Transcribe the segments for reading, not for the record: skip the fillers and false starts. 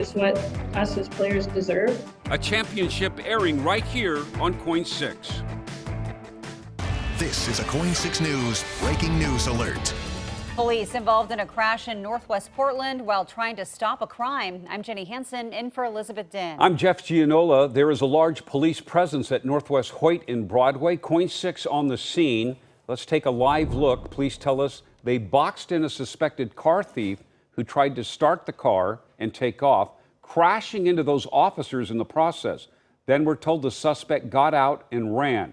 Is what us as players deserve. A championship airing right here on Coin 6. This is a Coin 6 News breaking news alert. Police involved in a crash in Northwest Portland while trying to stop a crime. I'm Jenny Hansen, in for Elizabeth Din. I'm Jeff Gianola. There is a large police presence at Northwest Hoyt in Broadway. Coin 6 on the scene. Let's take a live look. Police tell us they boxed in a suspected car thief who tried to start the car and take off, crashing into those officers in the process. Then we're told the suspect got out and ran.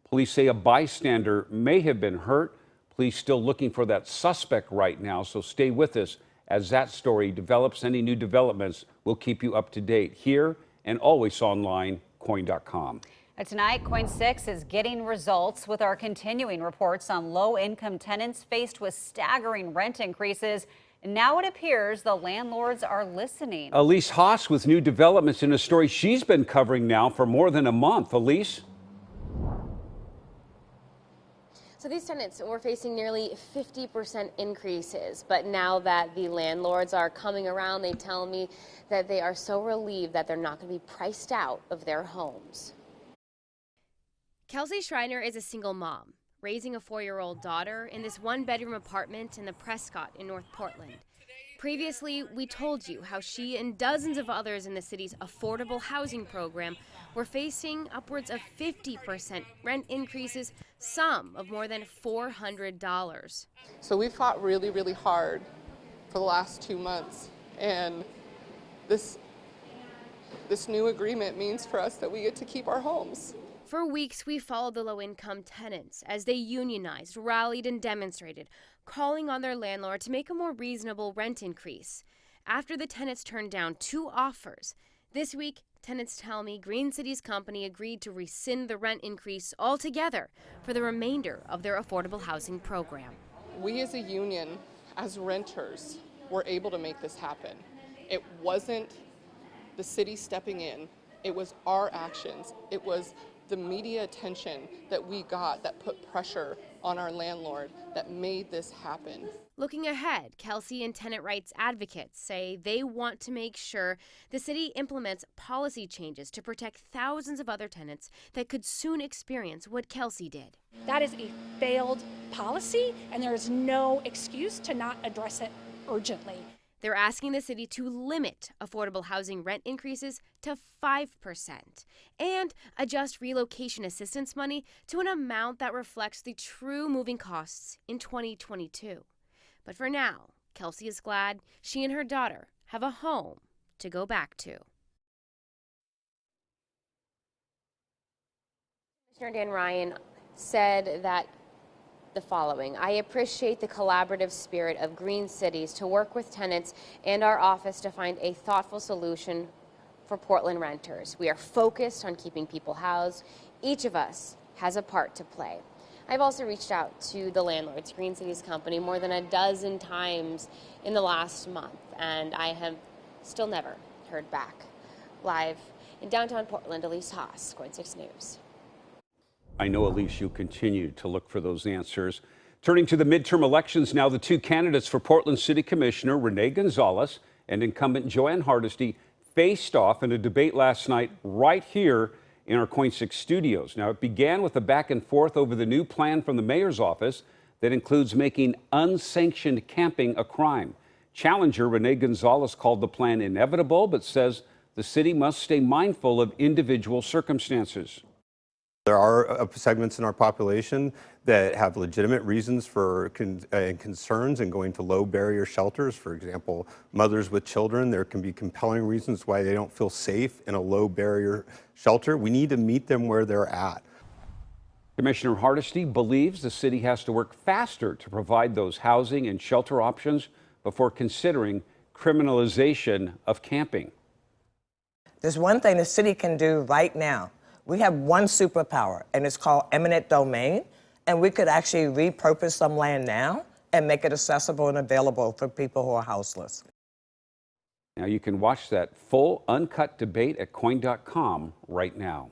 Police say a bystander may have been hurt. Police still looking for that suspect right now, so stay with us as that story develops. Any new developments, we'll keep you up to date here and always online, coin.com. Tonight, Coin 6 is getting results with our continuing reports on low-income tenants faced with staggering rent increases. Now it appears the landlords are listening. Elise Haas with new developments in a story she's been covering now for more than a month. Elise? So these tenants were facing nearly 50% increases, but now that the landlords are coming around, they tell me that they are so relieved that they're not going to be priced out of their homes. Kelsey Schreiner is a single mom, raising a 4-year-old daughter in this one-bedroom apartment in the Prescott in North Portland. Previously, we told you how she and dozens of others in the city's affordable housing program were facing upwards of 50% rent increases, some of more than $400. So we fought really, really hard for the last 2 months, and this new agreement means for us that we get to keep our homes. For weeks, we followed the low-income tenants as they unionized, rallied, and demonstrated, calling on their landlord to make a more reasonable rent increase. After the tenants turned down 2 offers, this week, tenants tell me Green City's company agreed to rescind the rent increase altogether for the remainder of their affordable housing program. We as a union, as renters, were able to make this happen. It wasn't the city stepping in. It was our actions. It was the media attention that we got that put pressure on our landlord that made this happen. Looking ahead, Kelsey and tenant rights advocates say they want to make sure the city implements policy changes to protect thousands of other tenants that could soon experience what Kelsey did. That is a failed policy, and there is no excuse to not address it urgently. They're asking the city to limit affordable housing rent increases to 5% and adjust relocation assistance money to an amount that reflects the true moving costs in 2022. But for now, Kelsey is glad she and her daughter have a home to go back to. Commissioner Dan Ryan said that the following: I appreciate the collaborative spirit of Green Cities to work with tenants and our office to find a thoughtful solution for Portland renters. We are focused on keeping people housed. Each of us has a part to play. I've also reached out to the landlords, Green Cities company, more than a dozen times in the last month, and I have still never heard back. Live in downtown Portland, Elise Haas, Coin 6 News. I know, Elise, you continue to look for those answers. Turning to the midterm elections now, the 2 candidates for Portland City Commissioner, Renee Gonzalez and incumbent Joanne Hardesty, faced off in a debate last night right here in our Coin 6 studios. Now, it began with a back and forth over the new plan from the mayor's office that includes making unsanctioned camping a crime. Challenger Renee Gonzalez called the plan inevitable, but says the city must stay mindful of individual circumstances. There are segments in our population that have legitimate reasons for concerns in going to low barrier shelters. For example, mothers with children, there can be compelling reasons why they don't feel safe in a low barrier shelter. We need to meet them where they're at. Commissioner Hardesty believes the city has to work faster to provide those housing and shelter options before considering criminalization of camping. There's one thing the city can do right now. We have one superpower, and it's called eminent domain, and we could actually repurpose some land now and make it accessible and available for people who are houseless. Now you can watch that full uncut debate at coin.com right now.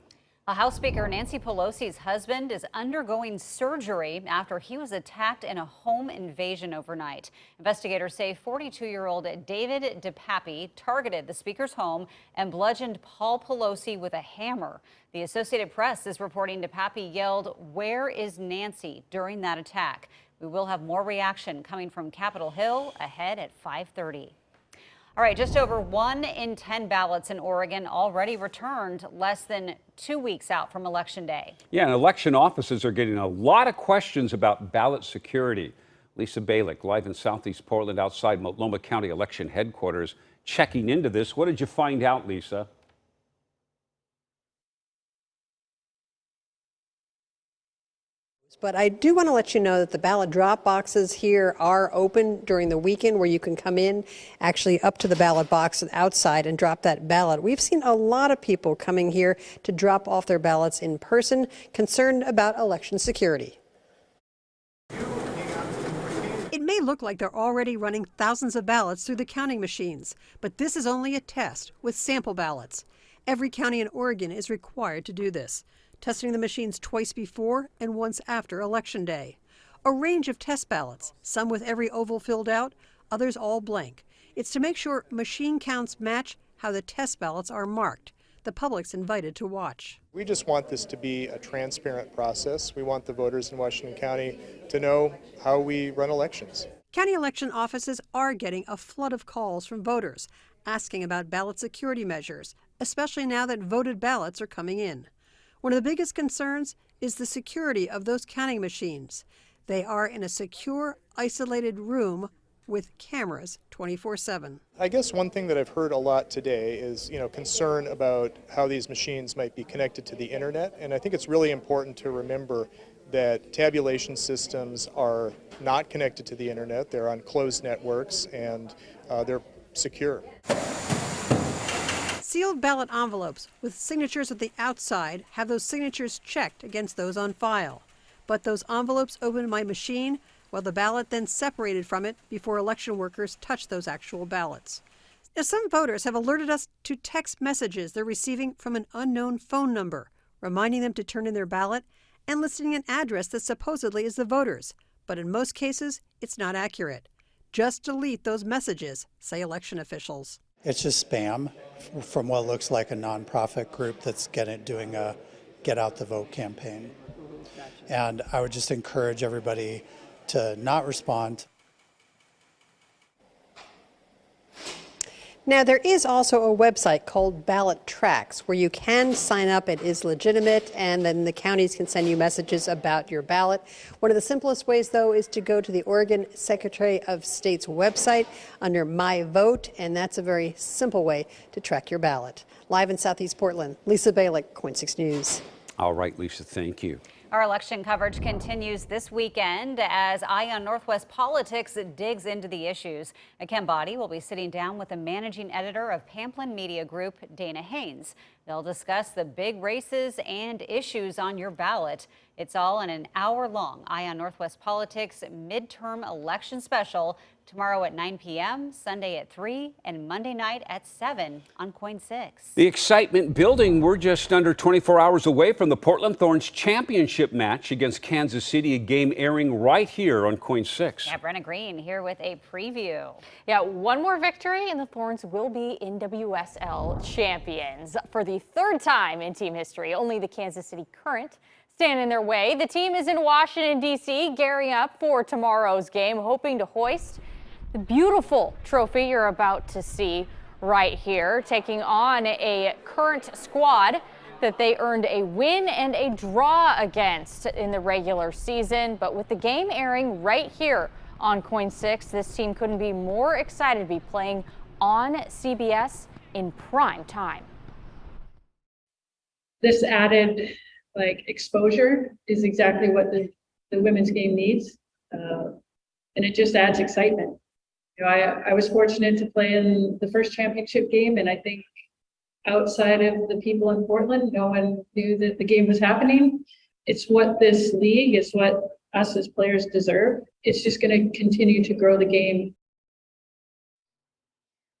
House Speaker Nancy Pelosi's husband is undergoing surgery after he was attacked in a home invasion overnight. Investigators say 42-year-old David DePappy targeted the speaker's home and bludgeoned Paul Pelosi with a hammer. The Associated Press is reporting DePappy yelled, "Where is Nancy?" during that attack. We will have more reaction coming from Capitol Hill ahead at 5:30. All right, just over 1 in 10 ballots in Oregon already returned less than 2 weeks out from Election Day. Yeah, and election offices are getting a lot of questions about ballot security. Lisa Balick, live in Southeast Portland outside Multnomah County Election Headquarters, checking into this. What did you find out, Lisa? But I do want to let you know that the ballot drop boxes here are open during the weekend, where you can come in actually up to the ballot box and outside and drop that ballot. We've seen a lot of people coming here to drop off their ballots in person, concerned about election security. It may look like they're already running thousands of ballots through the counting machines, but this is only a test with sample ballots. Every county in Oregon is required to do this, testing the machines twice before and once after Election Day. A range of test ballots, some with every oval filled out, others all blank. It's to make sure machine counts match how the test ballots are marked. The public's invited to watch. We just want this to be a transparent process. We want the voters in Washington County to know how we run elections. County election offices are getting a flood of calls from voters asking about ballot security measures, especially now that voted ballots are coming in. One of the biggest concerns is the security of those counting machines. They are in a secure, isolated room with cameras 24/7. I guess one thing that I've heard a lot today is, concern about how these machines might be connected to the internet. And I think it's really important to remember that tabulation systems are not connected to the internet. They're on closed networks, and they're secure. Sealed ballot envelopes with signatures at the outside have those signatures checked against those on file. But those envelopes opened by machine, while the ballot then separated from it before election workers touch those actual ballots. Now, some voters have alerted us to text messages they're receiving from an unknown phone number, reminding them to turn in their ballot and listing an address that supposedly is the voter's. But in most cases, it's not accurate. Just delete those messages, say election officials. It's just spam from what looks like a nonprofit group that's doing a Get Out the Vote campaign. And I would just encourage everybody to not respond. Now, there is also a website called Ballot Tracks where you can sign up. It is legitimate, and then the counties can send you messages about your ballot. One of the simplest ways, though, is to go to the Oregon Secretary of State's website under My Vote, and that's a very simple way to track your ballot. Live in Southeast Portland, Lisa Balick, KOIN 6 News. All right, Lisa, thank you. Our election coverage continues this weekend as Eye on Northwest Politics digs into the issues. Ken Body will be sitting down with the managing editor of Pamplin Media Group, Dana Haynes. They'll discuss the big races and issues on your ballot. It's all in an hour-long Eye on Northwest Politics midterm election special tomorrow at 9 p.m., Sunday at 3, and Monday night at 7 on KOIN 6. The excitement building. We're just under 24 hours away from the Portland Thorns championship match against Kansas City, a game airing right here on KOIN 6. Yeah, Brenna Green here with a preview. Yeah, one more victory and the Thorns will be NWSL champions for the third time in team history. Only the Kansas City Current stand in their way. The team is in Washington, D.C., gearing up for tomorrow's game, hoping to hoist the beautiful trophy you're about to see right here, taking on a Current squad that they earned a win and a draw against in the regular season. But with the game airing right here on KOIN 6, this team couldn't be more excited to be playing on CBS in prime time. This added exposure is exactly what the women's game needs, and it just adds excitement. I was fortunate to play in the first championship game, and I think outside of the people in Portland, no one knew that the game was happening. It's what this league, it's what us as players deserve. It's just going to continue to grow the game.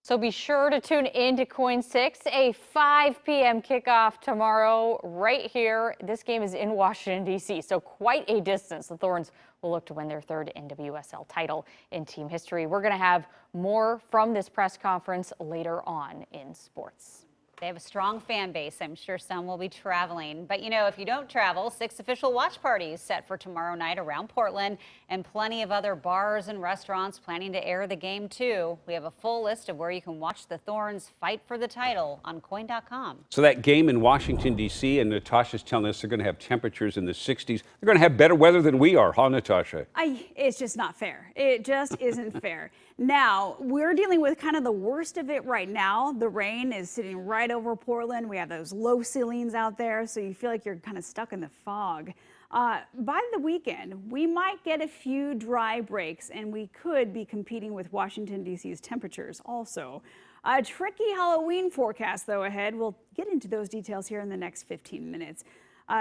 So be sure to tune in to Coin 6, a 5 p.m. kickoff tomorrow right here. This game is in Washington, D.C., so quite a distance. The Thorns will look to win their third NWSL title in team history. We're going to have more from this press conference later on in sports. They have a strong fan base. I'm sure some will be traveling. But, you know, if you don't travel, 6 official watch parties set for tomorrow night around Portland, and plenty of other bars and restaurants planning to air the game, too. We have a full list of where you can watch the Thorns fight for the title on coin.com. So that game in Washington, D.C., and Natasha's telling us they're going to have temperatures in the 60s. They're going to have better weather than we are, huh, Natasha? It's just not fair. It just isn't fair. Now, we're dealing with kind of the worst of it right now. The rain is sitting right over Portland. We have those low ceilings out there, so you feel like you're kind of stuck in the fog. By the weekend, we might get a few dry breaks, and we could be competing with Washington, D.C.'s temperatures also. A tricky Halloween forecast, though, ahead. We'll get into those details here in the next 15 minutes.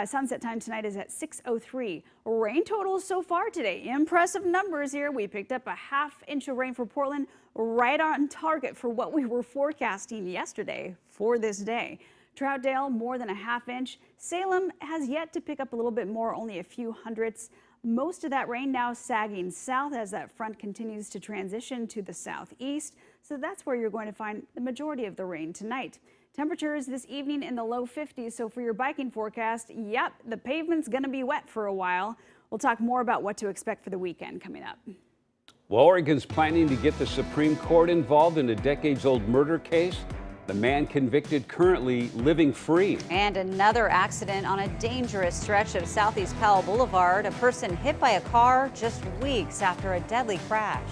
Sunset time tonight is at 6:03. Rain totals so far today. Impressive numbers here. We picked up a ½ inch of rain for Portland, right on target for what we were forecasting yesterday for this day. Troutdale, more than a ½ inch. Salem has yet to pick up a little bit more, only a few hundredths. Most of that rain now sagging south as that front continues to transition to the southeast. So that's where you're going to find the majority of the rain tonight. Temperatures this evening in the low 50s. So for your biking forecast, yep, the pavement's going to be wet for a while. We'll talk more about what to expect for the weekend coming up. Well, Oregon's planning to get the Supreme Court involved in a decades-old murder case. The man convicted currently living free. And another accident on a dangerous stretch of Southeast Powell Boulevard. A person hit by a car just weeks after a deadly crash.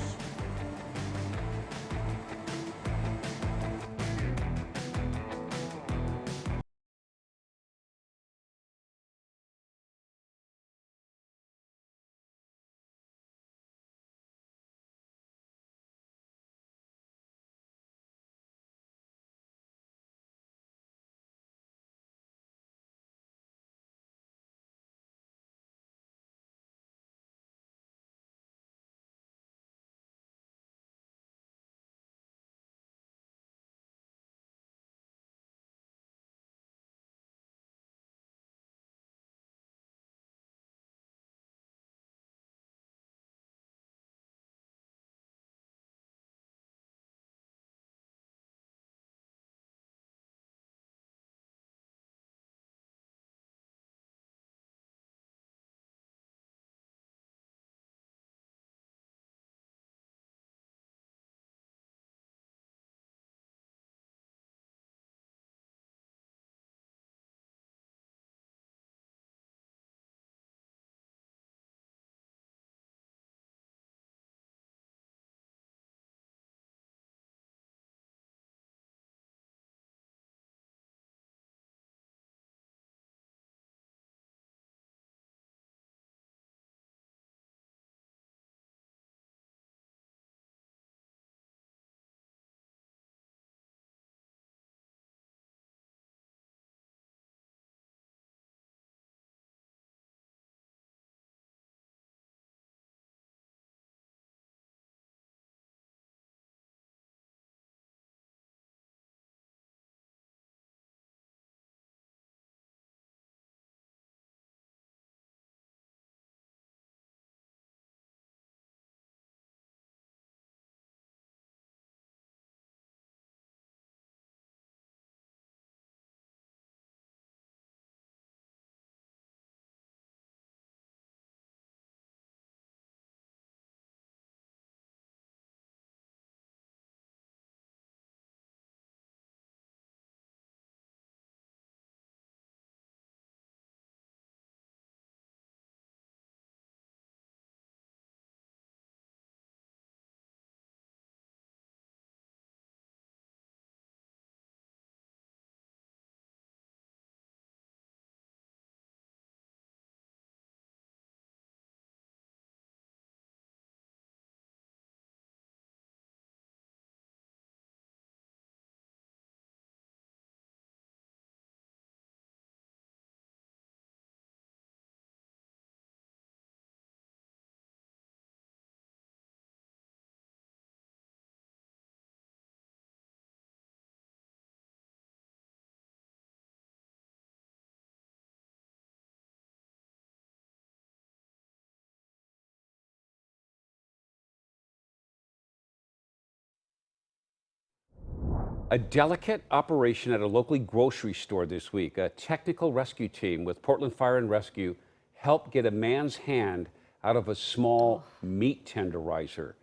A delicate operation at a local grocery store this week. A technical rescue team with Portland Fire and Rescue helped get a man's hand out of a small meat tenderizer.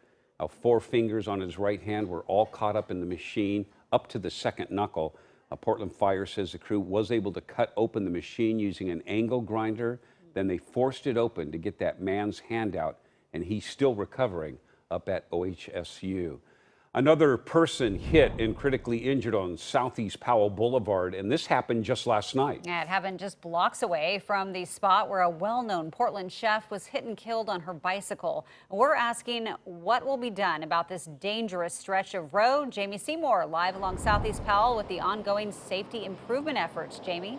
Now, 4 fingers on his right hand were all caught up in the machine up to the second knuckle. Portland Fire says the crew was able to cut open the machine using an angle grinder. Then they forced it open to get that man's hand out, and he's still recovering up at OHSU. Another person hit and critically injured on Southeast Powell Boulevard, and this happened just last night. Yeah, it happened just blocks away from the spot where a well-known Portland chef was hit and killed on her bicycle. We're asking what will be done about this dangerous stretch of road. Jamie Seymour live along Southeast Powell with the ongoing safety improvement efforts. Jamie?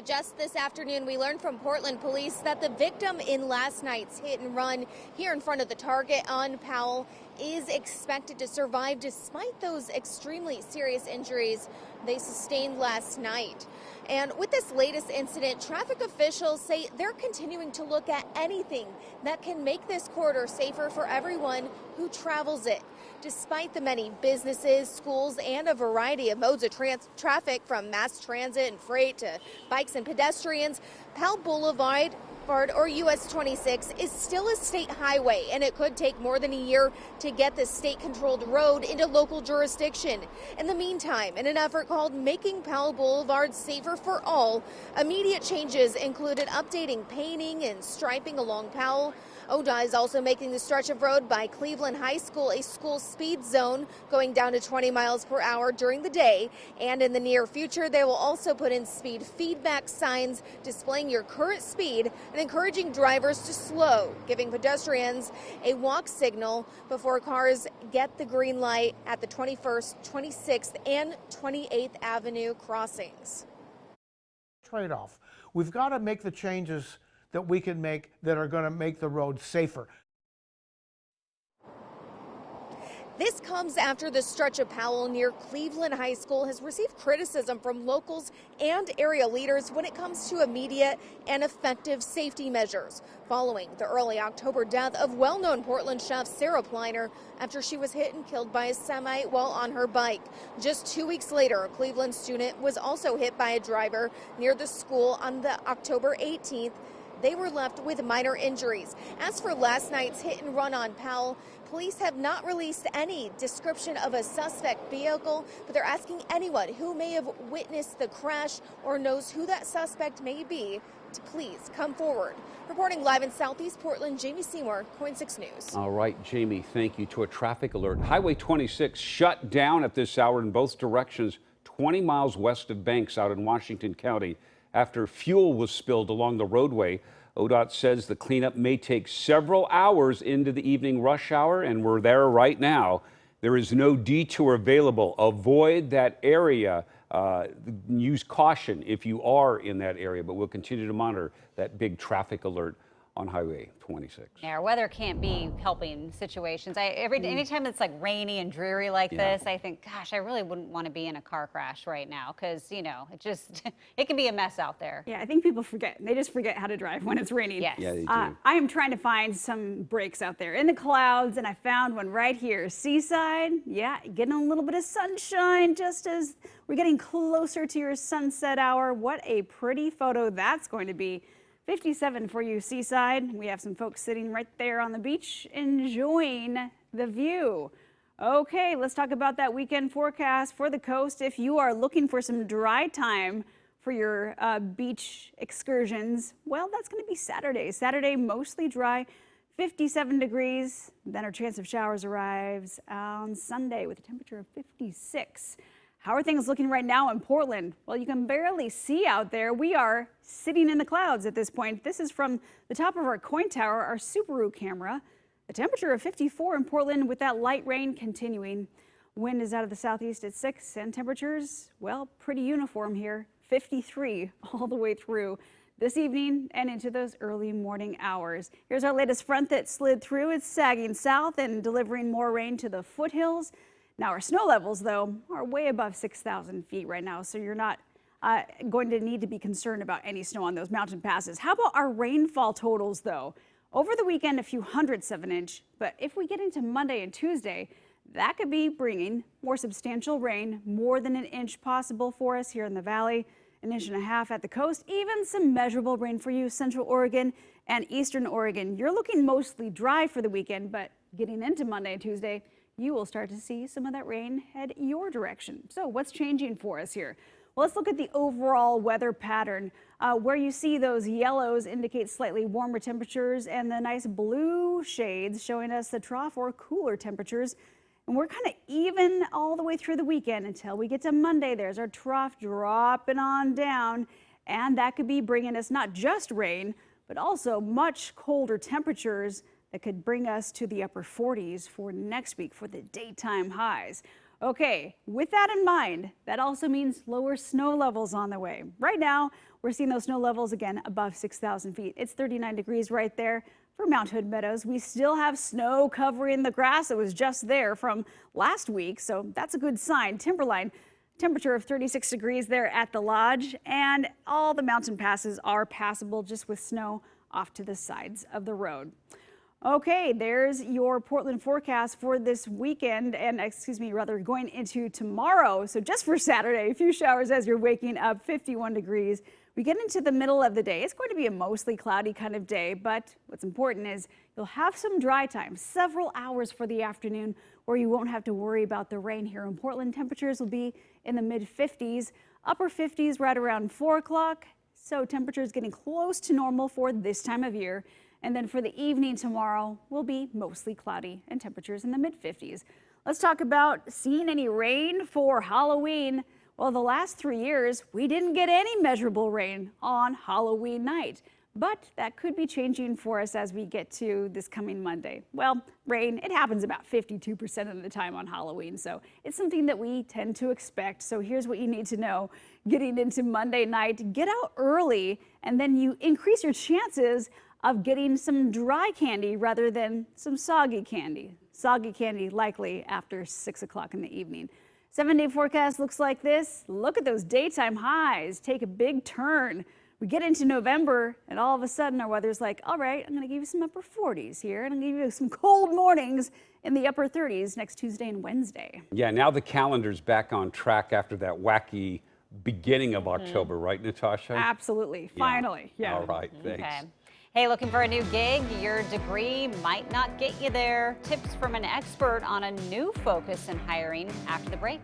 Just this afternoon, we learned from Portland police that the victim in last night's hit and run here in front of the Target on Powell is expected to survive despite those extremely serious injuries they sustained last night. And with this latest incident, traffic officials say they're continuing to look at anything that can make this corridor safer for everyone who travels it. Despite the many businesses, schools, and a variety of modes of traffic from mass transit and freight to bikes and pedestrians, Powell Boulevard or US 26 is still a state highway, and it could take more than a year to get this state-controlled road into local jurisdiction. In the meantime, in an effort called Making Powell Boulevard Safer for All, immediate changes included updating painting and striping along Powell. ODOT is also making the stretch of road by Cleveland High School a school speed zone, going down to 20 miles per hour during the day. And in the near future, they will also put in speed feedback signs displaying your current speed and encouraging drivers to slow, giving pedestrians a walk signal before cars get the green light at the 21st, 26th, and 28th Avenue crossings. Trade-off. We've got to make the changes that we can make that are going to make the road safer. This comes after the stretch of Powell near Cleveland High School has received criticism from locals and area leaders when it comes to immediate and effective safety measures, following the early October death of well-known Portland chef Sarah Pliner after she was hit and killed by a semi while on her bike. Just 2 weeks later, a Cleveland student was also hit by a driver near the school on the October 18th. They were left with minor injuries. As for last night's hit and run on Powell, police have not released any description of a suspect vehicle, but they're asking anyone who may have witnessed the crash or knows who that suspect may be to please come forward. Reporting live in Southeast Portland, Jamie Seymour, KOIN 6 News. All right, Jamie, thank you. To a traffic alert. Highway 26 shut down at this hour in both directions, 20 miles west of Banks out in Washington County, after fuel was spilled along the roadway. ODOT says the cleanup may take several hours into the evening rush hour, and we're there right now. There is no detour available. Avoid that area. Use caution if you are in that area, but we'll continue to monitor that big traffic alert on Highway 26. Yeah, our weather can't be helping situations. Anytime it's like rainy and dreary like this, I think, gosh, I really wouldn't want to be in a car crash right now because, you know, it can be a mess out there. Yeah, I think people forget. They just forget how to drive when it's raining. Yes. Yeah, they do. I am trying to find some breaks out there in the clouds, and I found one right here. Seaside, yeah, getting a little bit of sunshine just as we're getting closer to your sunset hour. What a pretty photo that's going to be. 57 for you, Seaside. We have some folks sitting right there on the beach enjoying the view. Okay, let's talk about that weekend forecast for the coast. If you are looking for some dry time for your beach excursions, well, that's going to be Saturday. Saturday, mostly dry, 57 degrees. Then our chance of showers arrives on Sunday with a temperature of 56. How are things looking right now in Portland? Well, you can barely see out there. We are sitting in the clouds at this point. This is from the top of our coin tower, our Subaru camera. A temperature of 54 in Portland with that light rain continuing. Wind is out of the southeast at 6, and temperatures, well, pretty uniform here, 53 all the way through this evening and into those early morning hours. Here's our latest front that slid through. It's sagging south and delivering more rain to the foothills. Now, our snow levels, though, are way above 6,000 feet right now, so you're not going to need to be concerned about any snow on those mountain passes. How about our rainfall totals, though? Over the weekend, a few hundredths of an inch, but if we get into Monday and Tuesday, That could be bringing more substantial rain, more than an inch possible for us here in the valley, an inch and a half at the coast, even some measurable rain for you, Central Oregon and Eastern Oregon. You're looking mostly dry for the weekend, but getting into Monday and Tuesday, you will start to see some of that rain head your direction. So what's changing for us here? Well, let's look at the overall weather pattern. Where you see those yellows indicate slightly warmer temperatures, and the nice blue shades showing us the trough or cooler temperatures. And we're kind of even all the way through the weekend until we get to Monday. There's our trough dropping on down, and that could be bringing us not just rain, but also much colder temperatures that could bring us to the upper 40s for next week for the daytime highs. Okay, with that in mind, that also means lower snow levels on the way. Right now, we're seeing those snow levels again above 6,000 feet. It's 39 degrees right there for Mount Hood Meadows. We still have snow covering the grass that was just there from last week, so that's a good sign. Timberline, temperature of 36 degrees there at the lodge, and all the mountain passes are passable just with snow off to the sides of the road. Okay, there's your Portland forecast for this weekend, and rather going into tomorrow. So just for Saturday, a few showers as you're waking up, 51 degrees. We get into the middle of the day. It's going to be a mostly cloudy kind of day, but what's important is you'll have some dry time, several hours for the afternoon, where you won't have to worry about the rain here in Portland. Temperatures will be in the mid 50s, upper 50s right around 4 o'clock. So temperatures getting close to normal for this time of year. And then for the evening tomorrow will be mostly cloudy and temperatures in the mid 50s. Let's talk about seeing any rain for Halloween. Well, the last 3 years, we didn't get any measurable rain on Halloween night, but that could be changing for us as we get to this coming Monday. Well, rain, it happens about 52% of the time on Halloween, so it's something that we tend to expect. So here's what you need to know. Getting into Monday night, get out early, and then you increase your chances of getting some dry candy rather than some soggy candy. Soggy candy likely after 6 o'clock in the evening. 7-day forecast looks like this. Look at those daytime highs take a big turn. We get into November and all of a sudden our weather's like, all right, I'm going to give you some upper 40s here, and I'm going to give you some cold mornings in the upper 30s next Tuesday and Wednesday. Yeah, now the calendar's back on track after that wacky beginning of October, right, Natasha? Absolutely. Finally. Yeah. All right, thanks. Okay. Hey, looking for a new gig? Your degree might not get you there. Tips from an expert on a new focus in hiring after the break.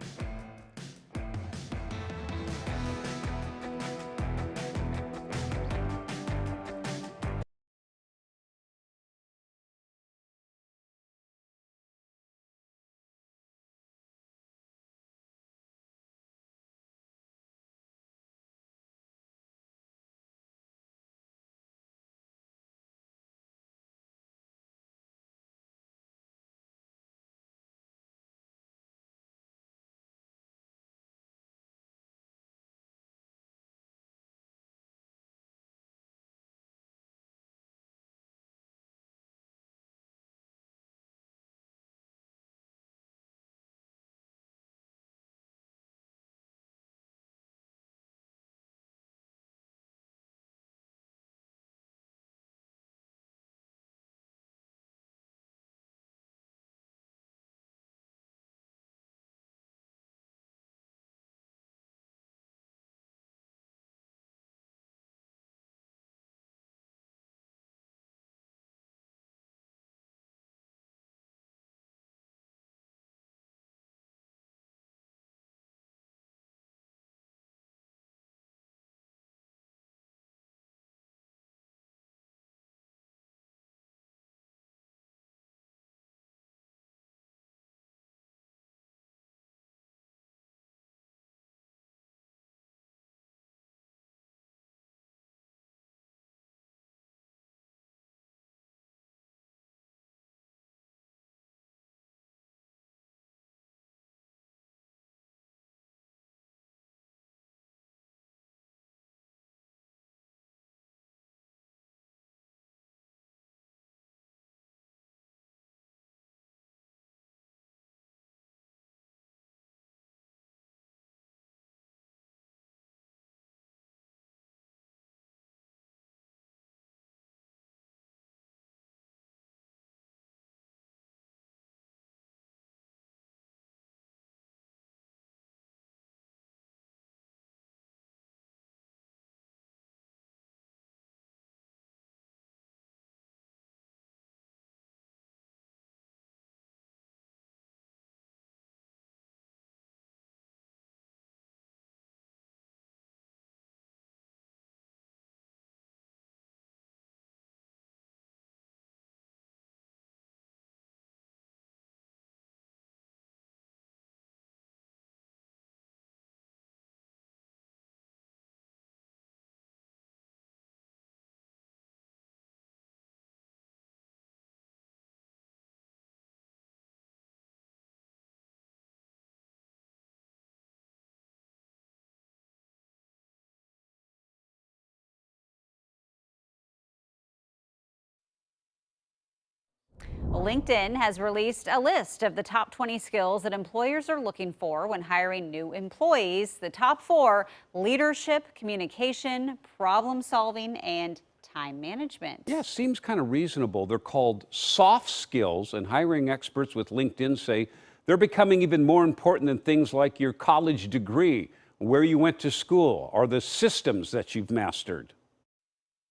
LinkedIn has released a list of the top 20 skills that employers are looking for when hiring new employees. The top 4: leadership, communication, problem solving, and time management. Yeah, seems kind of reasonable. They're called soft skills, and hiring experts with LinkedIn say they're becoming even more important than things like your college degree, where you went to school, or the systems that you've mastered.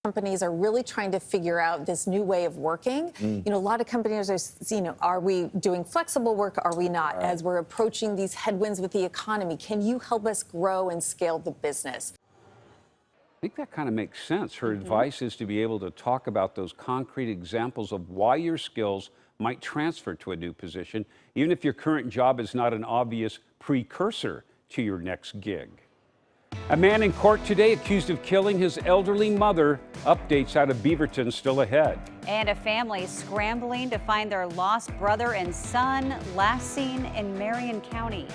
Companies are really trying to figure out this new way of working. You know, a lot of companies are, are we doing flexible work? Are we not? As we're approaching these headwinds with the economy, can you help us grow and scale the business? I think that kind of makes sense. Her advice is to be able to talk about those concrete examples of why your skills might transfer to a new position, even if your current job is not an obvious precursor to your next gig. A man in court today accused of killing his elderly mother. Updates out of Beaverton still ahead. And a family scrambling to find their lost brother and son, last seen in Marion County.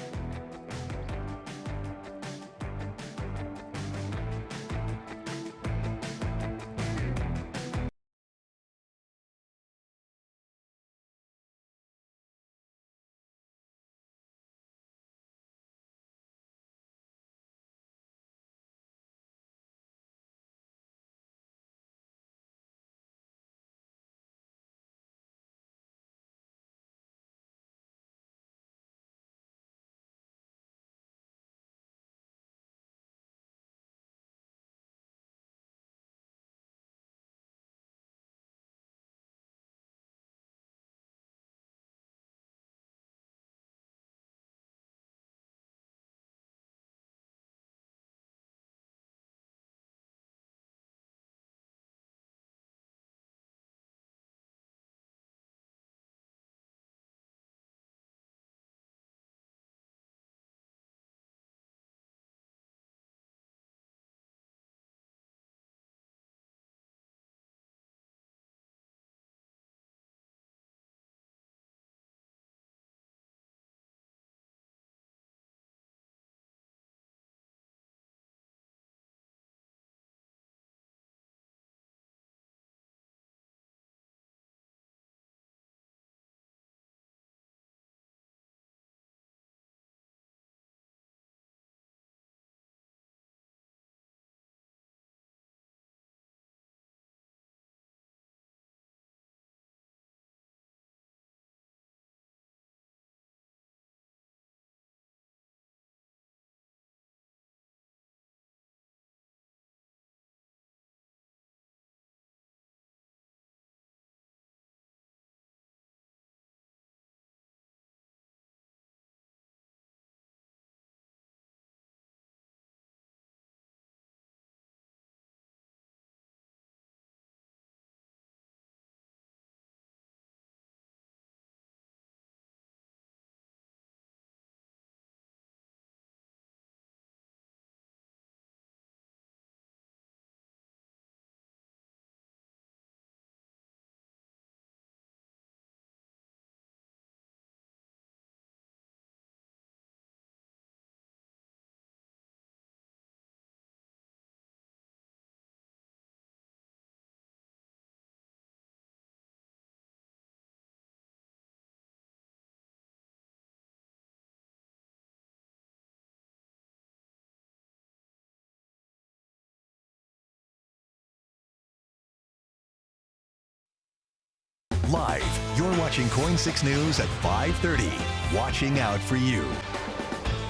Live, you're watching KOIN 6 News at 5:30. Watching out for you.